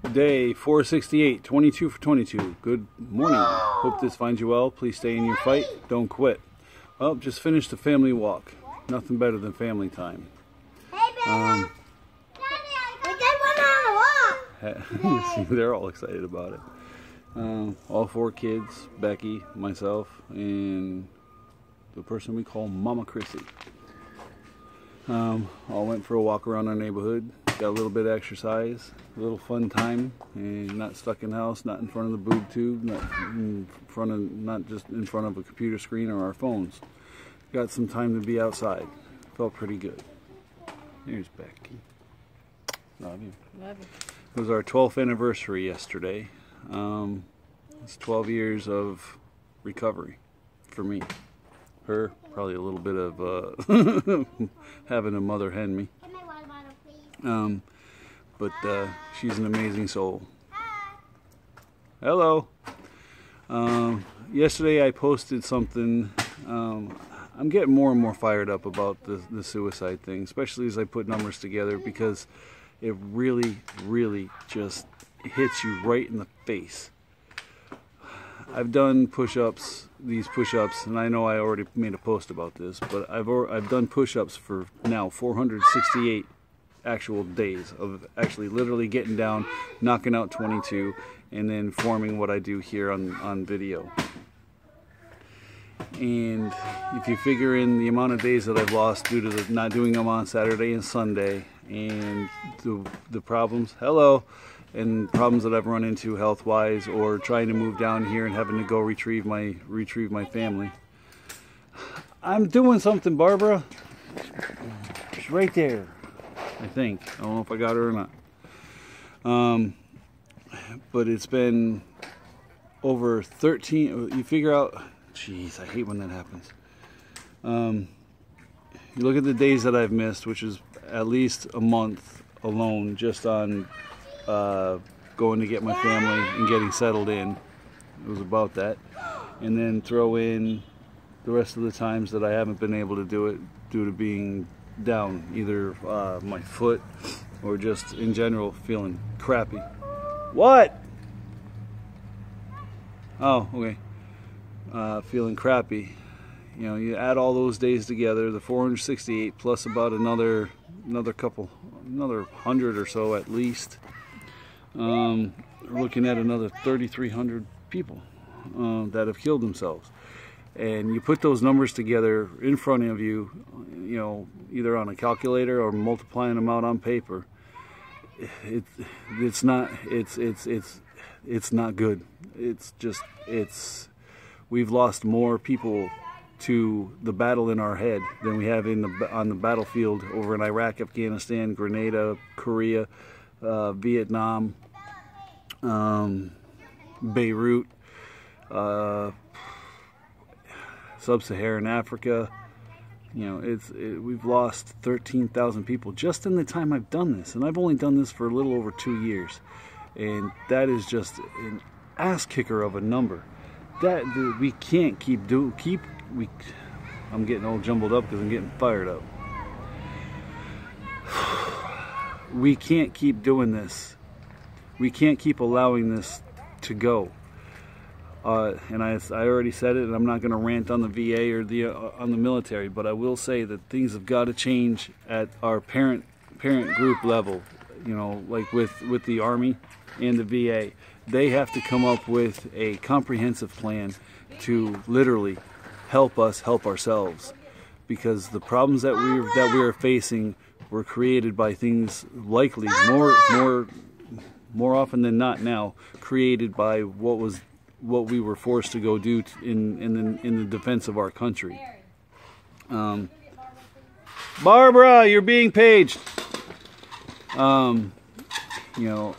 Day 468, 22 for 22. Good morning. Hope this finds you well. Please stay in your fight. Don't quit. Well, just finished the family walk. Nothing better than family time. Daddy, we just went on a walk. See, they're all excited about it. All four kids, Becky, myself, and the person we call Mama Chrissy. All went for a walk around our neighborhood. Got a little bit of exercise, a little fun time, and not stuck in the house, not in front of the boob tube, not just in front of a computer screen or our phones. Got some time to be outside. Felt pretty good. Here's Becky. Love you. Love you. It was our 12th anniversary yesterday. It's 12 years of recovery for me. Her, probably a little bit of having a mother hen me. But she's an amazing soul. Hello. Yesterday I posted something. I'm getting more and more fired up about the suicide thing, especially as I put numbers together, because it really, really just hits you right in the face. I've done push-ups, these push-ups, and I know I already made a post about this, but I've done push-ups for now 468 actual days of actually literally getting down, knocking out 22, and then forming what I do here on video. And if you figure in the amount of days that I've lost due to not doing them on Saturday and Sunday, and the problems, and problems that I've run into health-wise, or trying to move down here and having to go retrieve my family. I'm doing something, Barbara. She's right there, I think. I don't know if I got her or not. But it's been over 13. You figure out. Jeez, I hate when that happens. You look at the days that I've missed, which is at least a month alone, just on going to get my family and getting settled in. It was about that. And then throw in the rest of the times that I haven't been able to do it due to being down, either my foot or just in general feeling crappy. What? Oh, okay. Feeling crappy. You know, you add all those days together, the 468 plus about another 100 or so at least. We're looking at another 3,300 people that have killed themselves. And you put those numbers together in front of you, you know, either on a calculator or multiplying them out on paper. It's not good. We've lost more people to the battle in our head than we have on the battlefield over in Iraq, Afghanistan, Grenada, Korea, Vietnam, Beirut, Sub-Saharan Africa. You know, we've lost 13,000 people just in the time I've done this, and I've only done this for a little over 2 years, and that is just an ass kicker of a number. That we can't I'm getting all jumbled up because I'm getting fired up. We can't keep doing this. We can't keep allowing this to go. And I already said it, and I'm not going to rant on the VA or on the military, but I will say that things have got to change at our parent group level. You know, like with the Army and the VA, they have to come up with a comprehensive plan to literally help us help ourselves, because the problems that we are facing were created by things likely more often than not now created by what we were forced to go do in the defense of our country. Barbara, you're being paged. You know,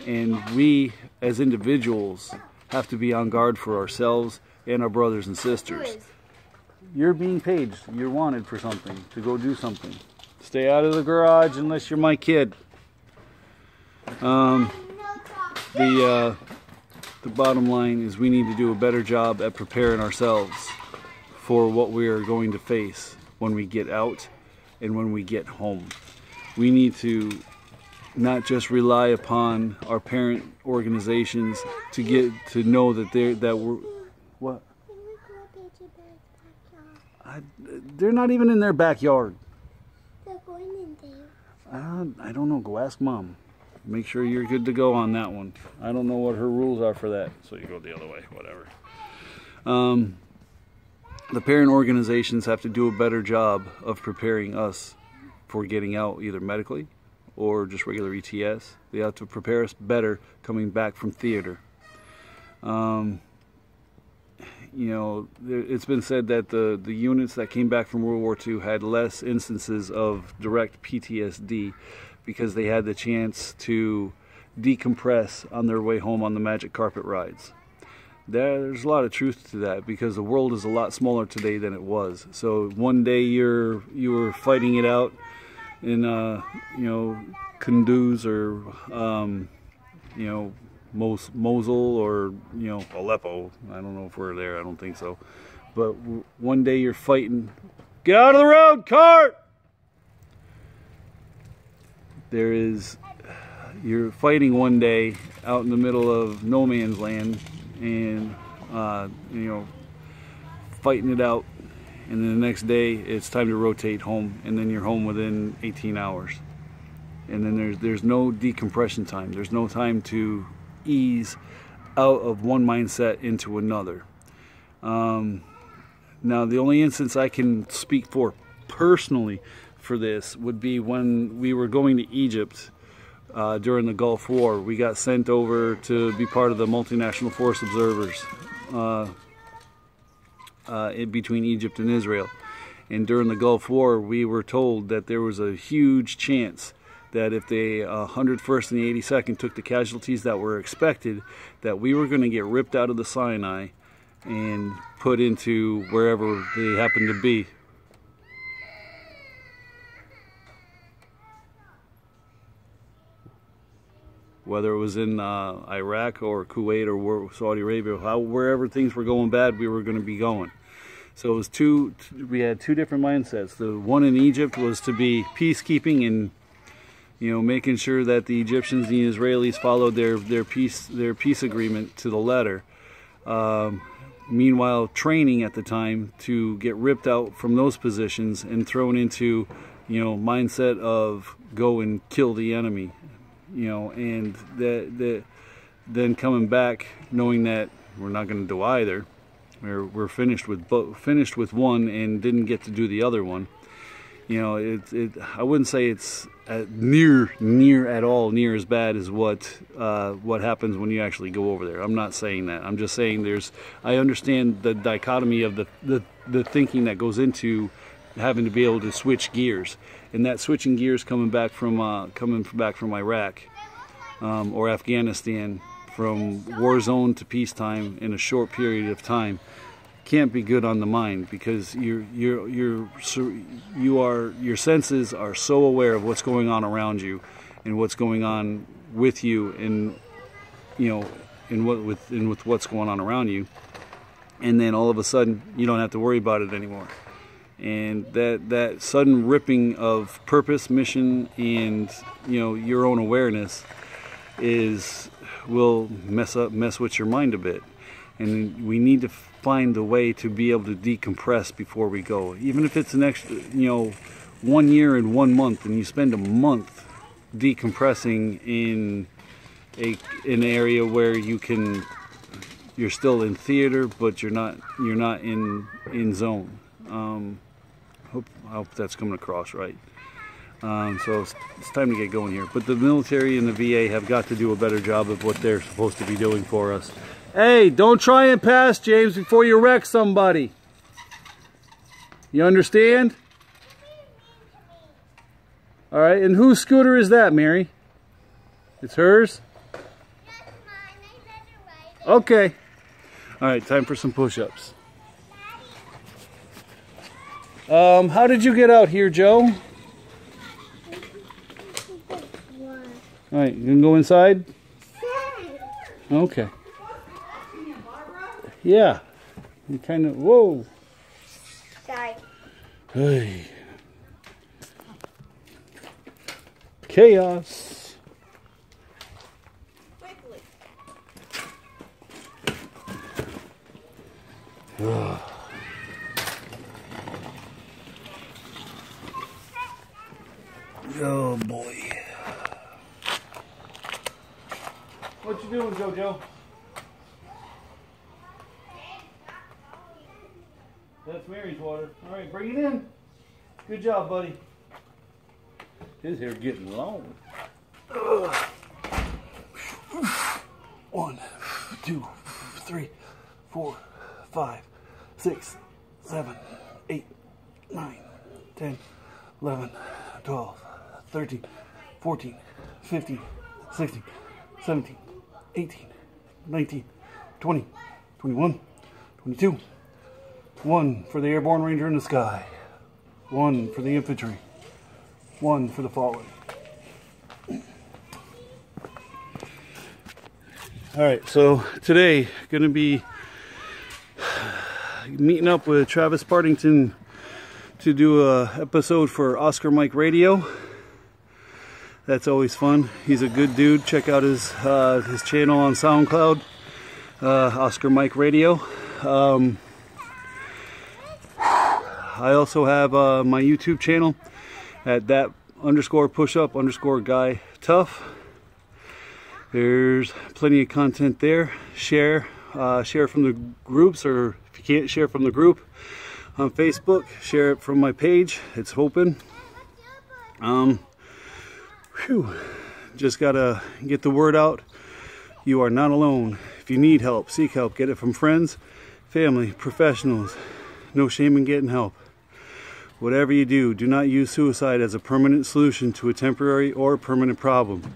and we as individuals have to be on guard for ourselves and our brothers and sisters. You're being paged. You're wanted for something, to go do something. Stay out of the garage unless you're my kid. The bottom line is we need to do a better job at preparing ourselves for what we are going to face when we get out and when we get home. We need to not just rely upon our parent organizations to get to know that we're what. They're not even in their backyard. They're going in there. I don't know. Go ask Mom. Make sure you're good to go on that one. I don't know what her rules are for that. So you go the other way, whatever. The parent organizations have to do a better job of preparing us for getting out, either medically or just regular ETS. They have to prepare us better coming back from theater. You know, it's been said that the units that came back from World War II had less instances of direct PTSD because they had the chance to decompress on their way home on the magic carpet rides. There's a lot of truth to that because the world is a lot smaller today than it was. So one day you were fighting it out in you know, Kunduz or you know, Mosul or, you know, Aleppo. I don't know if we're there. I don't think so. But one day you're fighting. Get out of the road, cart! You're fighting one day out in the middle of no man's land and, you know, fighting it out. And then the next day it's time to rotate home, and then you're home within 18 hours. And then there's no decompression time. There's no time to ease out of one mindset into another. Now the only instance I can speak for personally for this would be when we were going to Egypt during the Gulf War. We got sent over to be part of the multinational force observers between Egypt and Israel. And during the Gulf War, we were told that there was a huge chance that if the 101st and the 82nd took the casualties that were expected, that we were going to get ripped out of the Sinai and put into wherever they happened to be. Whether it was in Iraq or Kuwait or Saudi Arabia, wherever things were going bad, we were going to be going. So it was we had two different mindsets. The one in Egypt was to be peacekeeping and, you know, making sure that the Egyptians and the Israelis followed their peace agreement to the letter. Meanwhile, training at the time to get ripped out from those positions and thrown into, you know, mindset of go and kill the enemy, you know, and then coming back knowing that we're not going to do either. We're finished with one and didn't get to do the other one. You know, I wouldn't say it's near at all as bad as what happens when you actually go over there. I'm not saying that. I'm just saying I understand the dichotomy of the thinking that goes into having to be able to switch gears, and that switching gears coming back from Iraq or Afghanistan, from war zone to peacetime in a short period of time, can't be good on the mind, because your senses are so aware of what's going on around you and what's going on with you, and you know, with what's going on around you, and then all of a sudden you don't have to worry about it anymore. And that sudden ripping of purpose, mission, and, you know, your own awareness will mess with your mind a bit. And we need to find a way to be able to decompress before we go. Even if it's an extra, you know, 1 year and 1 month, and you spend a month decompressing in an area where you're still in theater, but you're not in zone. I hope that's coming across right. So it's time to get going here. But the military and the VA have got to do a better job of what they're supposed to be doing for us. Hey, don't try and pass, James, before you wreck somebody. You understand? All right, and whose scooter is that, Mary? It's hers? That's mine. I said it right. Okay. All right, time for some push-ups. How did you get out here, Joe? All right, you can go inside? Okay. Yeah. You kind of, whoa. Sorry. Hey. Chaos. quickly. Oh boy. What you doing, JoJo? That's Mary's water. All right, bring it in. Good job, buddy. His hair getting long. 1, 2, 3, 4, 5, 6, 7, 8, 9, 10, 11, 12, 13, 14, 15, 16, 17, 18, 19, 20, 21, 22. 1 for the airborne ranger in the sky. 1 for the infantry. 1 for the fallen. Alright, so today going to be meeting up with Travis Partington to do a episode for Oscar Mike Radio. That's always fun. He's a good dude. Check out his channel on SoundCloud, Oscar Mike Radio. I also have my YouTube channel at that_push_up_guy tough. There's plenty of content there. Share from the groups, or if you can't share from the group on Facebook, share it from my page. It's open. Just gotta get the word out. You are not alone. If you need help, seek help. Get it from friends, family, professionals. No shame in getting help. Whatever you do, do not use suicide as a permanent solution to a temporary or permanent problem.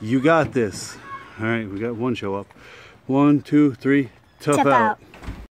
You got this. All right, we got one show up. 1, 2, 3, tough out.